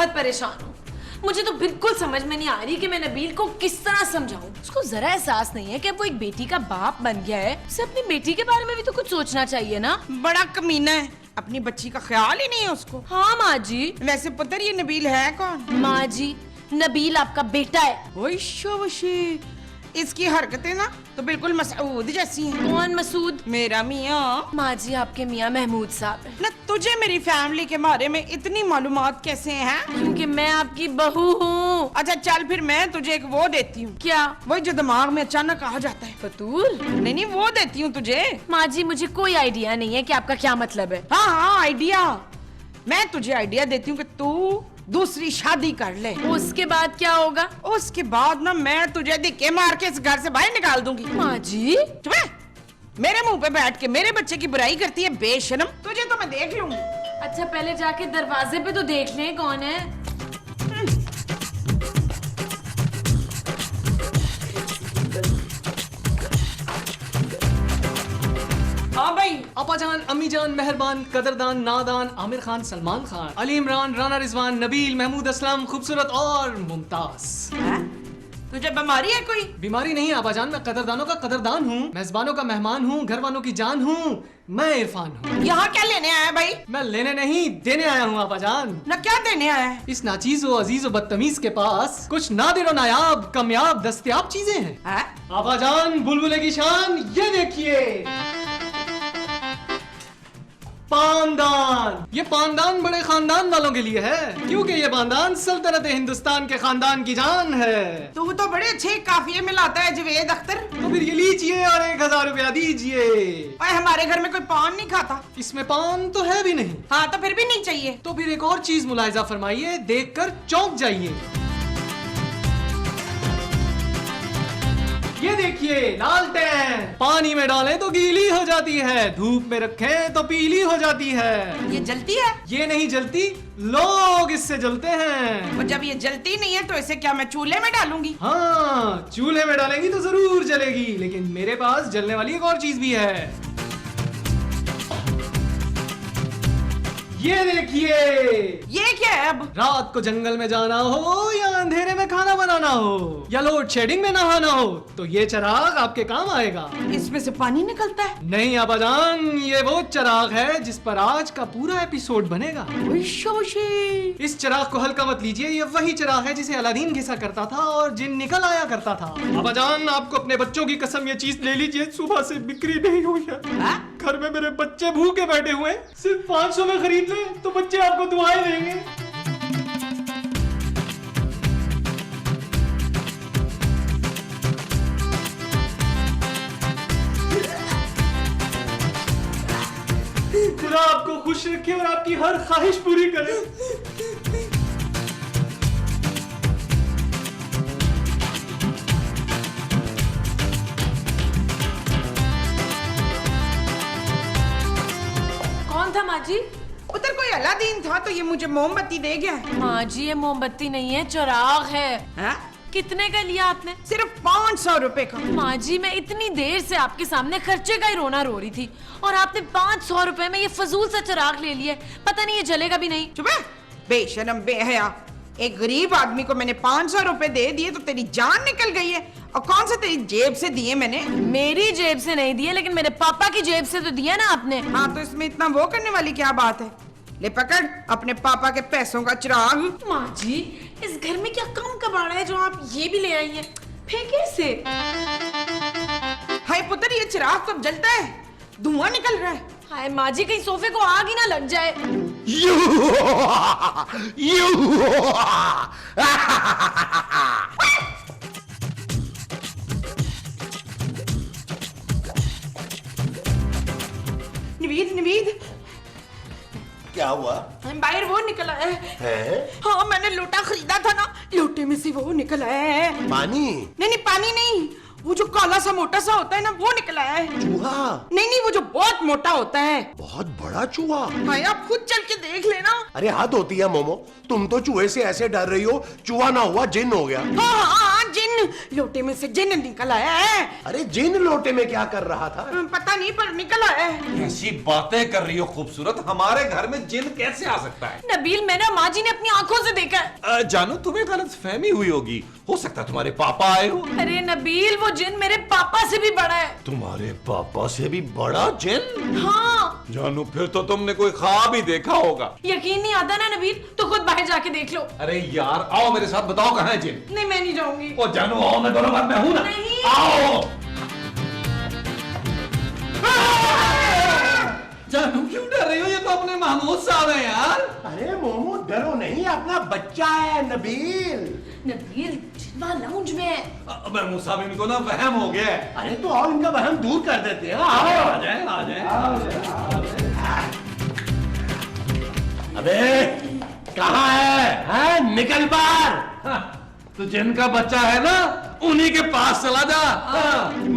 बहुत परेशान हूँ। मुझे तो बिल्कुल समझ में नहीं आ रही कि मैं नबील को किस तरह समझाऊं। उसको जरा एहसास नहीं है कि वो एक बेटी का बाप बन गया है, उसे अपनी बेटी के बारे में भी तो कुछ सोचना चाहिए ना। बड़ा कमीना है, अपनी बच्ची का ख्याल ही नहीं है उसको। हाँ माँ जी। वैसे पुत्र ये नबील है कौन? माँ जी, नबील आपका बेटा है। ओए शाबाशी, इसकी हरकतें ना तो बिल्कुल मसूद जैसी हैं। कौन मसूद? मेरा मियाँ। माँ जी, आपके मियाँ महमूद साहब है ना तुझे मेरी फैमिली के बारे में इतनी मालूमात कैसे हैं? क्योंकि मैं आपकी बहू हूँ। अच्छा चल फिर मैं तुझे एक वो देती हूँ। क्या? वही जो दिमाग में अचानक आ जाता है। फतूल? नहीं वो देती हूँ तुझे। माँ जी, मुझे कोई आइडिया नहीं है कि आपका क्या मतलब है। हाँ आइडिया, मैं तुझे आइडिया देती हूँ कि तू दूसरी शादी कर ले। उसके बाद क्या होगा? उसके बाद ना मैं तुझे धक्के मार के इस घर से बाहर निकाल दूंगी। माँ जी, चुप है? मेरे मुंह पे बैठ के मेरे बच्चे की बुराई करती है बेशर्म। तुझे तो मैं देख लूंगी। अच्छा पहले जाके दरवाजे पे तो देख लें कौन है। हाँ भाई। अपा जान, अम्मी जान, मेहरबान, कदरदान, नादान, आमिर खान, सलमान खान, अली इमरान, राना रिजवान, नबील, महमूद असलम, खूबसूरत और मुमताज। तुझे बीमारी है कोई? बीमारी नहीं आपा जान, मैं कदरदानों का कदरदान हूँ, मेजबानों का मेहमान हूँ, घर वालों की जान हूँ। मैं इरफान हूँ। यहाँ क्या लेने आया है भाई? मैं लेने नहीं देने आया हूँ आपा जान। ना क्या देने आया है? इस नाचीज व अजीज व बदतमीज के पास कुछ नादिर व नायाब, कामयाब, दस्तयाब चीजें हैं। आपा जान, बुलबुले की शान, ये देखिए पानदान। ये पानदान बड़े खानदान वालों के लिए है, क्योंकि ये पानदान सल्तनत हिंदुस्तान के खानदान की जान है। तू तो बड़े अच्छे काफिये में लाता है जवेद अख्तर। तो फिर ये लीजिए और 1000 रुपया दीजिए। और हमारे घर में कोई पान नहीं खाता। इसमें पान तो है भी नहीं। हाँ तो फिर भी नहीं चाहिए। तो फिर एक और चीज मुलाहिजा फरमाइए, देखकर चौंक जाइए। ये देखिए लालटेन, पानी में डालें तो गीली हो जाती है, धूप में रखें तो पीली हो जाती है। ये जलती है? ये नहीं जलती, लोग इससे जलते हैं। और जब ये जलती नहीं है तो इसे क्या मैं चूल्हे में डालूंगी? हाँ, चूल्हे में डालेंगी तो जरूर जलेगी, लेकिन मेरे पास जलने वाली एक और चीज भी है। ये देखिए। ये क्या है अब? रात को जंगल में जाना हो या अंधेरे में खाना बनाना हो या लोड शेडिंग में नहाना हो तो ये चिराग आपके काम आएगा। इसमें से पानी निकलता है? नहीं आबाजान, ये वो चिराग है जिस पर आज का पूरा एपिसोड बनेगा। इस चिराग को हल्का मत लीजिए, ये वही चिराग है जिसे अलादीन घिसा करता था और जिन निकल आया करता था। आबाजान, आपको अपने बच्चों की कसम ये चीज ले लीजिए, सुबह से बिक्री नहीं हुई है। घर में मेरे बच्चे भूखे बैठे हुए, सिर्फ 500 में खरीद ले तो बच्चे आपको दुआएं देंगे। खुदा आपको खुश रखे और आपकी हर ख्वाहिश पूरी करे। कौन था माँ जी? उधर कोई अलादीन था तो ये मुझे मोमबत्ती दे गया है। माँ जी, ये मोमबत्ती नहीं है, चिराग है। हा? कितने का लिया आपने? सिर्फ 500 रुपए का। माँ जी, मैं इतनी देर से आपके सामने खर्चे का ही रोना रो रही थी और आपने 500 रुपए में ये फजूल सा चिराग ले लिया। पता नहीं ये जलेगा भी नहीं। चुप है, बेशरम बेहया। एक गरीब आदमी को मैंने 500 रुपए दे दिए तो तेरी जान निकल गई है। और कौन सा तेरी जेब से दिए मैंने? मेरी जेब से नहीं दिए, लेकिन मेरे पापा की जेब से तो दिया ना आपने। हाँ तो इसमें इतना वो करने वाली क्या बात है? ले पकड़ अपने पापा के पैसों का चिराग। माँ जी, इस घर में क्या कम कबाड़ा है जो आप ये भी ले आई हैं? फेंके इसे। हाय पुत्र, ये चिराग कब जलता है? धुआं निकल रहा है। हाय माँ जी, कहीं सोफे को आग ही ना लग जाए। नवीद नवीद, क्या हुआ? बाहर वो निकला है। हाँ मैंने लोटा खरीदा था ना, लोटे में से वो निकला है। पानी? नहीं पानी नहीं, वो जो काला सा मोटा सा होता है ना, वो निकला है। चूहा? नहीं वो जो बहुत मोटा होता है। बहुत बड़ा चूहा? हाँ आप खुद चल के देख लेना। अरे हद होती है मोमो, तुम तो चूहे से ऐसे डर रही हो, चूहा ना हुआ जिन हो गया। हाँ जिन लोटे में से जिन निकल आया है। अरे जिन लोटे में क्या कर रहा था? पता नहीं पर निकल आया है। ऐसी बातें कर रही हो खूबसूरत, हमारे घर में जिन कैसे आ सकता है? नबील, मैंने माँ जी ने अपनी आंखों से देखा है। जानू, तुम्हें गलत फहमी हुई होगी, हो सकता है तुम्हारे पापा आए हो। अरे नबील, वो जिन मेरे पापा से भी बड़ा है। तुम्हारे पापा से भी बड़ा जिन? हाँ। जानू, फिर तो तुमने कोई ख्वाब ही देखा होगा। यकीन नहीं आता ना नबील, तो खुद बाहर जाके देख लो। अरे यार, आओ मेरे साथ, बताओ कहाँ है जिन। नहीं, मैं नहीं जाऊंगी। ओ जानू, आओ, मैं दोनों बात में हूं ना। नहीं। आओ। जानू, क्यों डर रही हो? ये तो अपने महमूद साहब है यार। अरे मोमो, डरो नहीं, अपना बच्चा है नबील। नबील, जिन्ना लाउंज में है। महमूद साहब, इनको ना वहम हो गया है। अरे तो आओ, इनका वहम दूर कर देते हैं। आओ आ जाए, आ जाए। अबे कहाँ है? निकल बाहर। तो जिनका बच्चा है ना, उन्हीं के पास चला जा।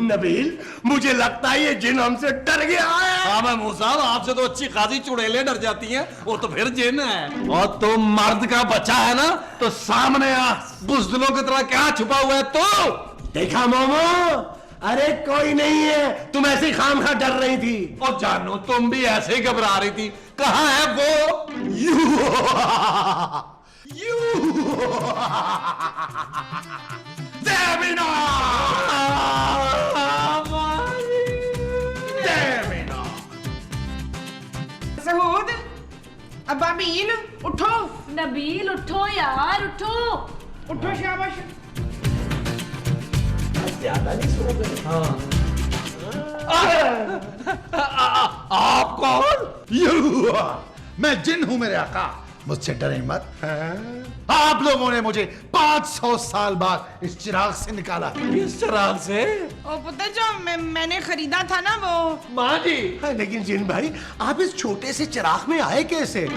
नबील, मुझे लगता है ये जिन हमसे डर गया है। हाँ महमूद साहब, आपसे तो अच्छी खासी चुड़ैलें डर जाती हैं, वो तो फिर जिन है। और तुम मर्द का बच्चा है ना, तो सामने आ। बुज़दिलों की तरह क्या छुपा हुआ है तो? देखा मोमो, अरे कोई नहीं है, तुम ऐसे ही खामखा डर रही थी। और जानो, तुम भी ऐसे ही घबरा रही थी। कहाँ है वो? देवीना! देवीना! सहूद, अबाबील, उठो नबील, उठो यार, उठो। उठो, शाबाश। ज्यादा नहीं सो गए? आप कौन? मैं जिन हूं मेरे आका, मुझसे डरे मत। आप लोगों ने मुझे 500 साल बाद इस चिराग से निकाला है। इस चिराग से? ओ पुत्र, जो मैंने खरीदा था ना वो। माँ जी। लेकिन जिन भाई, आप इस छोटे से चिराग में आए कैसे?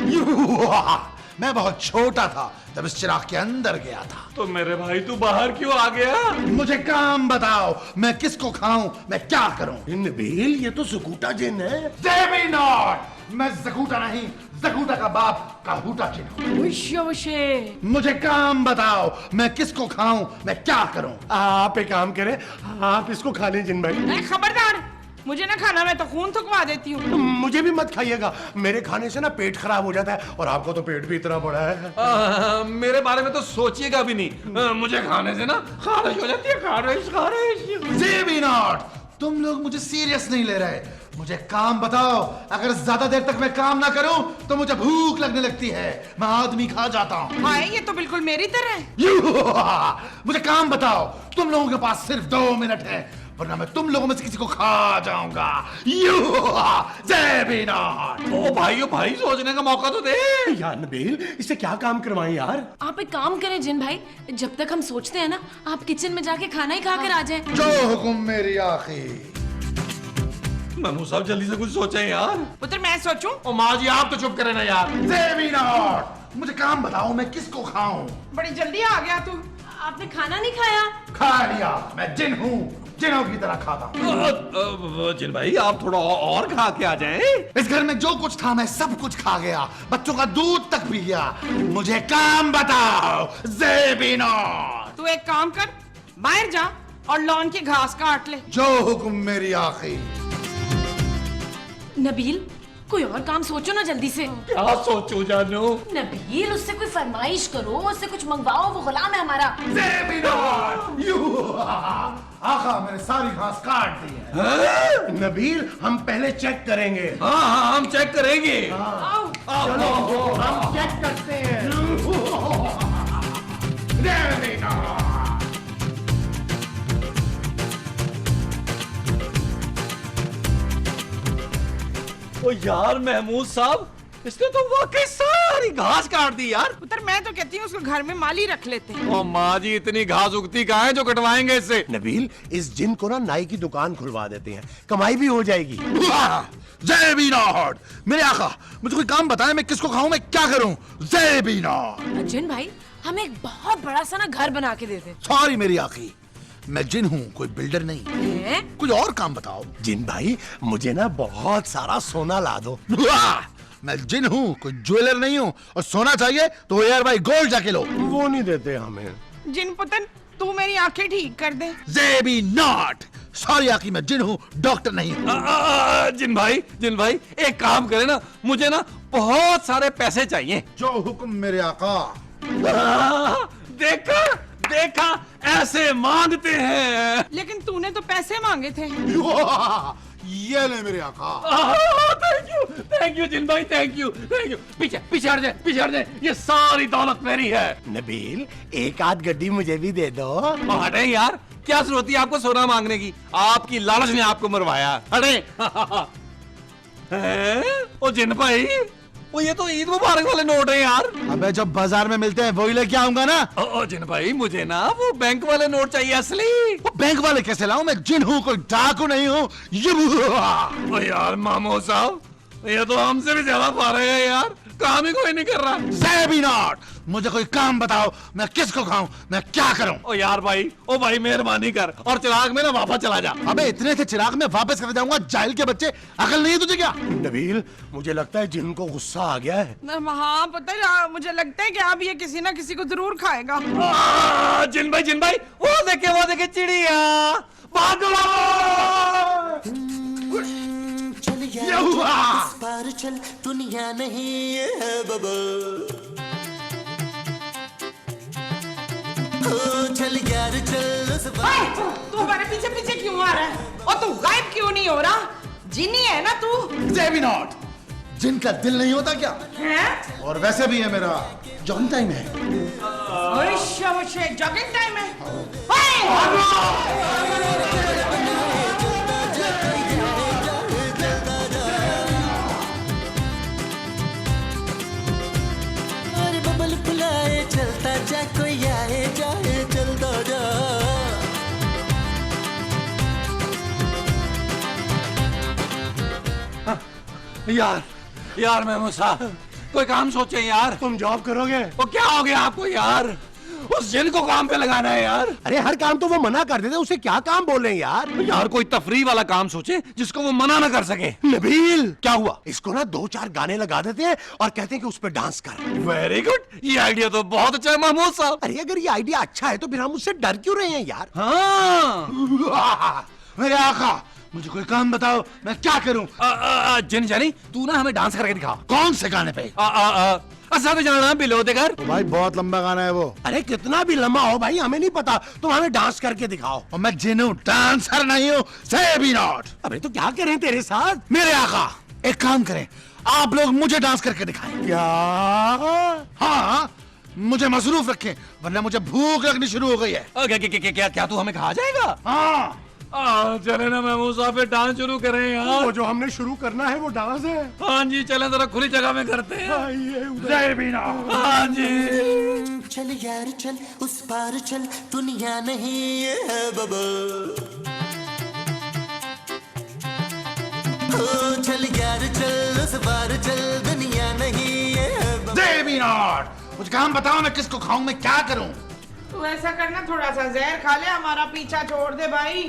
मैं बहुत छोटा था जब इस चिराग के अंदर गया था। तो मेरे भाई, तू बाहर क्यों आ गया? मुझे काम बताओ, मैं किसको खाऊं, मैं क्या करूं? नबील, ये तो सुकूटा जिन है। देवी नॉट, मैं जकूटा नहीं, जकूटा का बाप काहूटा जिन हूं। मुझे काम बताओ, मैं किसको खाऊं, मैं क्या करूं? आप एक काम करें, आप इसको खा लें जिन भाई। खबरदार, मुझे ना खाना, मैं तो खून थुकवा देती हूँ। मुझे भी मत खाइएगा, मेरे खाने से ना पेट खराब हो जाता है, और आपको तो पेट भी इतना बड़ा है। मेरे बारे में तो सोचिएगा भी नहीं। मुझे खाने से ना खारिश हो जाती है। खारिश। देवी नॉट, तुम लोग मुझे सीरियस नहीं ले रहे। मुझे काम बताओ, अगर ज्यादा देर तक मैं काम ना करूं तो मुझे भूख लगने लगती है, मैं आदमी खा जाता हूं। हाँ, ये तो बिल्कुल मेरी तरह है। मुझे काम बताओ, तुम लोगों के पास सिर्फ 2 मिनट है, वरना मैं तुम लोगों में से किसी को खा जाऊंगा। ओ भाई, सोचने का मौका तो दे। यार नबील, इससे क्या काम करवाएं यार? आप एक काम करें जिन भाई, जब तक हम सोचते हैं ना, आप किचन में जाके खाना ही खा कर आ जाए। जो हुक्म मेरी आखी। महमूद साहब, जल्दी से कुछ सोचें यार। पुत्र, मैं सोचूं? ओ माँ जी, आप तो चुप करें ना यार। देवी नॉट, मुझे काम बताओ, मैं किसको खाऊं? बड़ी जल्दी आ गया तू। आपने खाना नहीं खाया? खा लिया, मैं जिन हूं, जिनों की तरह खाता हूं। जिन भाई, आप थोड़ा और खा के आ जाएं। इस घर में जो कुछ था मैं सब कुछ खा गया, बच्चों का दूध तक पी गया। मुझे काम बताओ, ज़ेबीनो। तू एक काम कर, बाहर जा और लॉन की घास काट ले। जो हुक्म मेरी आखी। नबील, कोई और काम सोचो ना जल्दी से। क्या सोचूं जानू? नबील, उससे कोई फरमाइश करो, उससे कुछ मंगवाओ, वो गुलाम है हमारा। आका, मैंने सारी घास काट दी है। नबील, हम पहले चेक करेंगे। हाँ, हम चेक करेंगे। चलो हम चेक करते हैं। ओ यार महमूद साहब, इसने तो वाकई सारी घास काट दी यार। पुत्र, मैं तो कहती हूँ उसको घर में माली रख लेते हैं। ओ माँ जी, इतनी घास उगती कहाँ है जो कटवाएंगे इससे? नबील, इस जिन को ना नाई की दुकान खुलवा देते हैं, कमाई भी हो जाएगी। ज़ेबीनो, मेरे आका, मुझे कोई काम बताएं, मैं किसको खाऊं, मैं क्या करूं? ज़ेबीनो। जिन भाई, हमें एक बहुत बड़ा सा ना घर बना के दे दे। सॉरी मेरी आखी, मैं जिन हूं, कोई बिल्डर नहीं। हैं? कुछ और काम बताओ। जिन भाई, मुझे ना बहुत सारा सोना ला दो। मैं जिन हूं, कोई ज्वेलर नहीं हूं, और सोना चाहिए तो यार भाई गोल्ड जाके लो। वो नहीं देते हमें। जिन पुत्र, तू मेरी आंखें ठीक कर दे। जेबी नॉट। सॉरी आकी, मैं जिन हूँ, डॉक्टर नहीं हूँ। जिन भाई एक काम करे ना, मुझे ना बहुत सारे पैसे चाहिए। जो हुक्म मेरे आका। देखा ऐसे मांगते हैं। लेकिन तूने तो पैसे मांगे थे। ये ले मेरे आका। थैंक यू जिन भाई, थैंक यू। पीछे हट जाए, ये सारी दौलत मेरी है। नबील, एक आध गड्डी मुझे भी दे दो। हटे यार, क्या जरूरत है आपको सोना मांगने की? आपकी लालच ने आपको मरवाया। हटे। ओ जिन भाई, वो ये तो ईद मुबारक वाले नोट है यार। अबे जब बाजार में मिलते हैं वही लेके आऊंगा ना। ओ जिन भाई, मुझे ना वो बैंक वाले नोट चाहिए असली। वो बैंक वाले कैसे लाऊं? मैं जिन हूँ, कोई डाकू नहीं हूँ। ओ यार मामू साहब, ये तो हमसे भी ज्यादा पा रहे हैं यार, काम ही कोई नहीं कर रहा। जेबी नॉट, मुझे कोई काम बताओ, मैं किसको खाऊं, मैं क्या करूं? ओ यार भाई, ओ भाई मेहरबानी कर और चिराग में ना वापस चला जा। अबे इतने से चिराग में वापस कर जाऊंगा? जाहिल के बच्चे, अकल नहीं है तुझे क्या? नबील, मुझे लगता है जिनको गुस्सा आ गया है। हाँ पता है, मुझे लगता है कि अब ये किसी ना किसी को जरूर खाएगा। जिन भाई, वो देखे चिड़िया, भागो। ये हुआ। इस पार चल, दुनिया नहीं है बबल। चल यार चल उस पार। तू हमारे पीछे पीछे क्यों आ रहा है? और तू गायब क्यों नहीं हो रहा? जिनी है ना तू? जेबी नॉट, जिनका दिल नहीं होता क्या? हैं? और वैसे भी है मेरा जॉगिंग टाइम है। जॉगिंग टाइम है। और बबल फुलाए चलता जा, कोई आए जाए चलता जा। यार मैं साहब, कोई काम सोचे यार। तुम जॉब करोगे? वो क्या हो गया आपको यार? उस जिन को काम पे लगाना है यार। अरे हर काम तो वो मना कर देते, उसे क्या काम बोल रहे हैं यार? यार कोई तफरी वाला काम सोचे जिसको वो मना ना कर सके। नबील, क्या हुआ? इसको ना 2-4 गाने लगा देते हैं और कहते हैं कि उस पर डांस कर। वेरी गुड, ये आइडिया तो बहुत अच्छा है महमूद साहब। अरे अगर ये आइडिया अच्छा है तो फिर हम उससे डर क्यों रहे हैं यार? हाँ मेरे आका, मुझे कोई काम बताओ, मैं क्या करूं? जिन जानी, तू ना हमें डांस करके दिखा। कौन से गाने पे? सब जाना बिलो देकर। तो भाई बहुत लंबा गाना है वो। अरे कितना भी लंबा हो भाई, हमें नहीं पता, तुम हमें डांस करके दिखाओ। और मैं जिन हूं, डांसर नहीं हूं। जेबी नॉट। अबे तो क्या करें तेरे साथ? मेरे आका, एक काम करें, आप लोग मुझे डांस करके दिखाएं। क्या? हाँ, मुझे मसरूफ रखें, वरना मुझे भूख लगनी शुरू हो गई है। क्या तू हमें खा जाएगा? हाँ, चले ना महमूद साहब, फिर डांस शुरू करें यार। वो जो हमने शुरू करना है वो डांस है। हाँ जी, चले जरा खुली जगह में करते हैं। जेबी नॉट। हाँ जी। चल यार चल, उस पार चल, दुनिया नहीं है बबल। चल यार चल, उस पार चल, दुनिया नहीं है बबल। जेबी नॉट, मुझे काम बताओ, मैं किसको खाऊं, मैं क्या करूं? तू ऐसा करना, थोड़ा सा जहर खा ले, हमारा पीछा छोड़ दे भाई।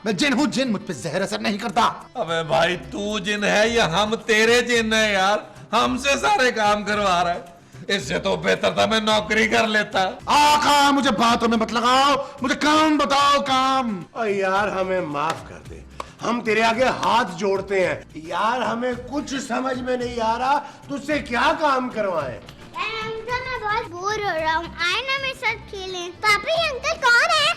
मैं जिन हूँ, जिन मुझ पे जहर असर नहीं करता। अबे भाई, तू जिन है या हम तेरे जिन है यार? हमसे सारे काम करवा रहा है, इससे तो बेहतर था मैं नौकरी कर लेता। आका, मुझे बातों में मत लगाओ, मुझे काम बताओ, काम। और यार हमें माफ कर दे, हम तेरे आगे हाथ जोड़ते हैं यार, हमें कुछ समझ में नहीं आ रहा, तुझसे क्या काम करवाएं? अंकल, मैं बहुत बोर हो रहा हूँ, आए ना मेरे साथ खेलें। पापा, ये अंकल कौन है?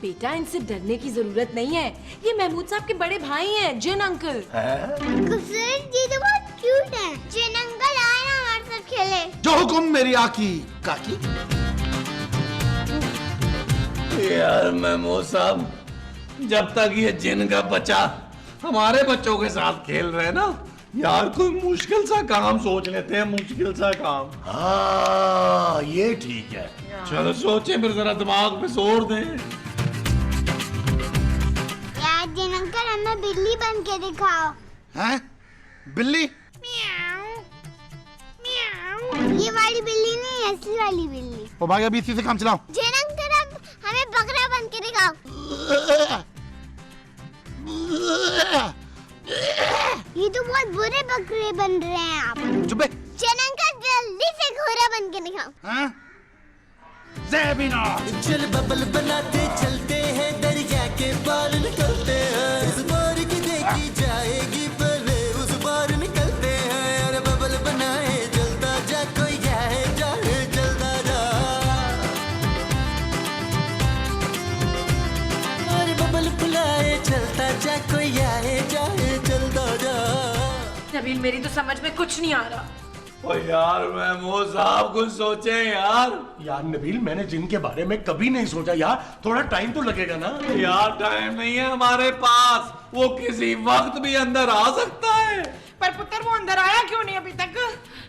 बेटा, इनसे डरने की जरूरत नहीं है, ये महमूद साहब के बड़े भाई हैं, जिन अंकल। खूबसूरत जी तो बहुत क्यूट है। जिन अंकल, आए ना हमारे साथ खेले। जो हुक्म मेरी आकी काकी। यार महमूद साहब, जब तक ये जिन का बच्चा हमारे बच्चों के साथ खेल रहे ना यार, कोई मुश्किल सा काम सोच लेते हैं, मुश्किल सा काम। हाँ ये ठीक है। चलो सोचे, फिर जरा दिमाग पे जोर दें। यार जिन अंकल, हमें बिल्ली बन के दिखाओ। हैं? बिल्ली? म्याऊं, म्याऊं। ये वाली बिल्ली नहीं, ऐसी वाली बिल्ली। ओ भाई, अभी इसी से काम चलाओ। जिन अंकल, अब हमें बकरा बन के दिखाओ। ये तो बहुत बुरे बकरे बन रहे हैं आप। चुप बे। जिन अंकल, जल्दी से घोड़ा बन के दिखाओ। हाँ? ज़ेबी नॉट। चल बबल बनाते चलते हैं, दरिया के बाल निकलते हैं, इस बार की देखी जाएगी पहले उस बार निकलते हैं। अरे बबल बनाए जलता जा, कोई आए जाए जलता जा। अरे बबल फुलाए चलता जा, कोई आए जाए जलता जा। नबील मेरी तो समझ में कुछ नहीं आ रहा। ओ यार महमूद साहब कुछ सोचे यार। यार नबील, मैंने जिन के बारे में कभी नहीं सोचा यार, थोड़ा टाइम तो लगेगा ना। यार टाइम नहीं है हमारे पास, वो किसी वक्त भी अंदर आ सकता है। पर पुत्र वो अंदर आया क्यों नहीं अभी तक?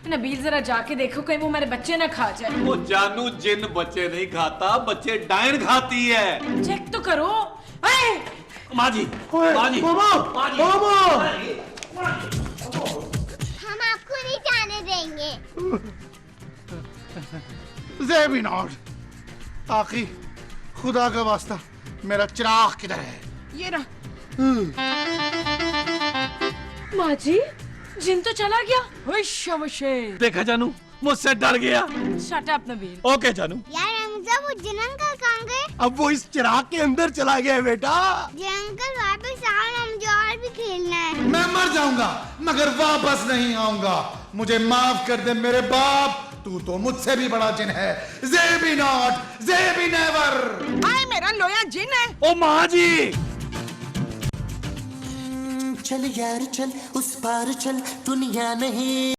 नबील जरा जाके देखो कहीं वो मेरे बच्चे ना खा जाए। वो जानू जिन बच्चे नहीं खाता, बच्चे डायन खाती है। चेक तो करो। माँ जी, ओए, माँ जी, मामा, माँ जी। मामा। हम आपको नहीं जाने देंगे। ज़ेबी नॉट। आखिर खुदा का वास्ता मेरा चिराग किधर है? ये रहा। माँ जी जिन तो चला गया। देखा जानू, मुझसे डर गया। Shut up Nabeel. ओके जानू। यार हमजा वो जिन अंकल कहाँ गए? अब वो इस चिराग के अंदर चला गया है बेटा। जी अंकल वापस आओ, हमसे और भी खेलना है। मैं मर जाऊंगा मगर वापस नहीं आऊंगा। मुझे माफ कर दे मेरे बाप, तू तो मुझसे भी बड़ा जिन है। ज़ेबी नॉट, ज़ेबी नेवर। आए मेरा लोया जिन है। ओ माँ जी। चल यार चल, उस पार चल, दुनिया नहीं।